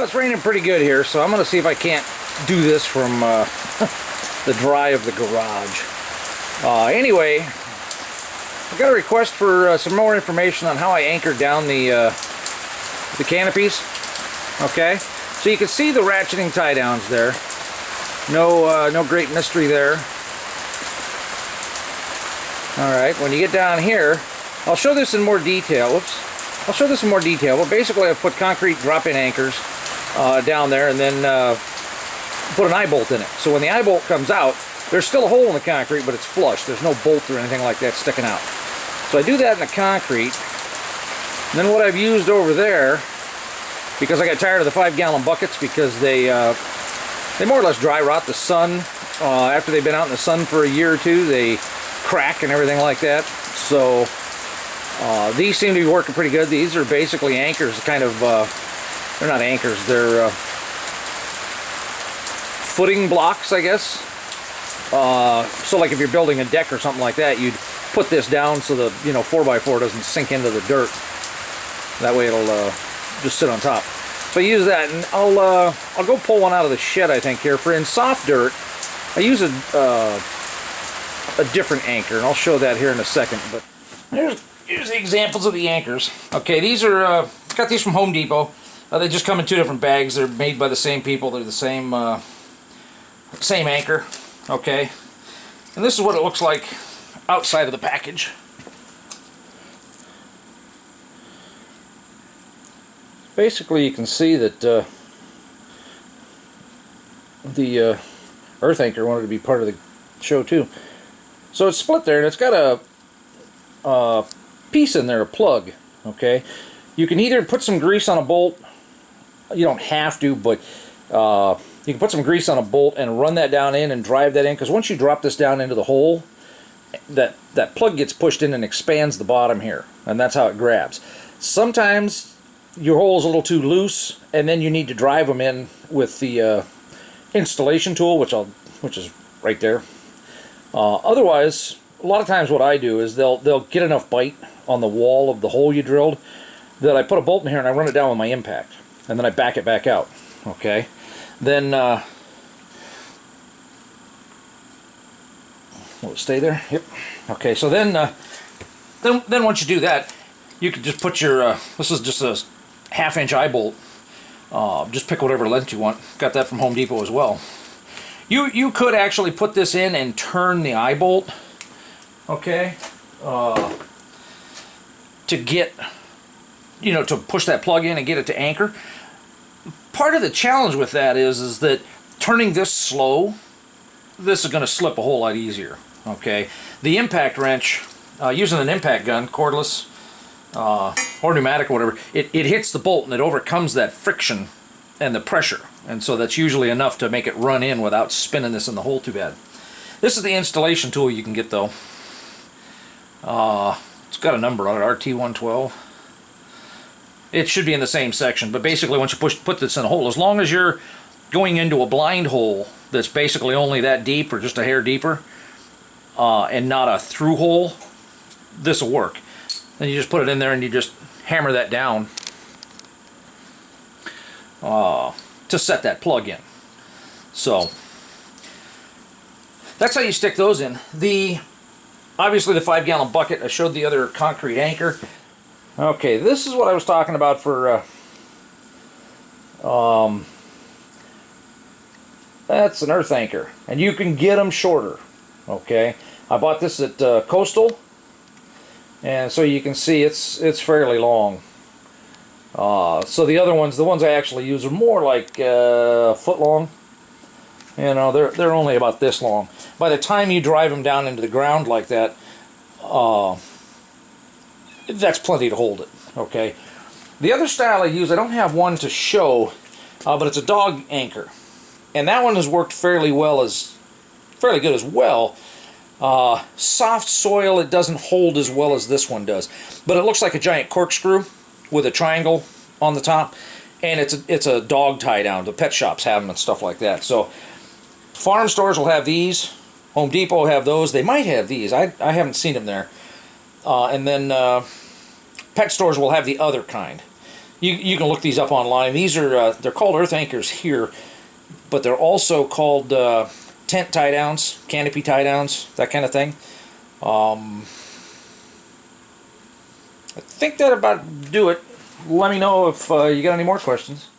It's raining pretty good here, so I'm going to see if I can't do this from the dry of the garage. Anyway, I got a request for some more information on how I anchor down the canopies. Okay, so you can see the ratcheting tie downs there. No great mystery there. All right, when you get down here, I'll show this in more detail. Whoops. I'll show this in more detail. But basically, I've put concrete drop-in anchors down there, and then put an eye bolt in it. So when the eye bolt comes out, there's still a hole in the concrete, but it's flush. There's no bolt or anything like that sticking out. So I do that in the concrete. And then what I've used over there, because I got tired of the 5-gallon buckets, because they more or less dry rot. The sun, after they've been out in the sun for a year or two, they crack and everything like that. So these seem to be working pretty good. These are basically anchors, kind of, they're not anchors, they're footing blocks, I guess. So like if you're building a deck or something like that, you'd put this down so the 4x4 doesn't sink into the dirt. That way it'll just sit on top. So I use that, and I'll go pull one out of the shed, I think, here. For in soft dirt, I use a different anchor, and I'll show that here in a second. But here's the examples of the anchors. Okay, these are got these from Home Depot. They just come in 2 different bags. They're made by the same people. They're the same anchor. Okay, and this is what it looks like outside of the package. Basically, you can see that the earth anchor wanted to be part of the show too. So it's split there, and it's got a piece in there, a plug. Okay, you can either put some grease on a bolt. You don't have to, but you can put some grease on a bolt and run that down in and drive that in, because once you drop this down into the hole, that plug gets pushed in and expands the bottom here, and that's how it grabs. Sometimes your hole is a little too loose, and then you need to drive them in with the installation tool, which is right there. Otherwise, a lot of times what I do is they'll get enough bite on the wall of the hole you drilled that I put a bolt in here and I run it down with my impact, and then I back it back out. Okay, then will it stay there? Yep. Okay, so then once you do that, you can just put your this is just a 1/2-inch eye bolt. Just pick whatever length you want. Got that from Home Depot as well. You could actually put this in and turn the eye bolt, okay, to get, to push that plug in and get it to anchor. Part of the challenge with that is that turning this slow, this is going to slip a whole lot easier. Okay, the impact wrench, using an impact gun, cordless or pneumatic or whatever, it hits the bolt and it overcomes that friction and the pressure, and so that's usually enough to make it run in without spinning this in the hole too bad. This is the installation tool you can get, though. It's got a number on it, RT112. It should be in the same section, but basically once you put this in a hole, as long as you're going into a blind hole that's basically only that deep or just a hair deeper, and not a through hole, this will work. Then you just put it in there and you just hammer that down to set that plug in. So that's how you stick those in. Obviously the 5-gallon bucket, I showed the other concrete anchor. Okay, this is what I was talking about for that's an earth anchor, and you can get them shorter. Okay, I bought this at Coastal, and so you can see it's fairly long. So the other ones, the ones I actually use, are more like a foot long. They're only about this long. By the time you drive them down into the ground like that, that's plenty to hold it. Okay. The other style I use, I don't have one to show, but it's a dog anchor, and that one has worked fairly good as well. Soft soil, it doesn't hold as well as this one does, but it looks like a giant corkscrew with a triangle on the top, and it's a dog tie down. The pet shops have them and stuff like that. So farm stores will have these. Home Depot will have those. They might have these. I haven't seen them there. And then pet stores will have the other kind. You can look these up online. These are they're called earth anchors here, but they're also called tent tie downs, canopy tie downs, that kind of thing. I think that about do it. Let me know if you got any more questions.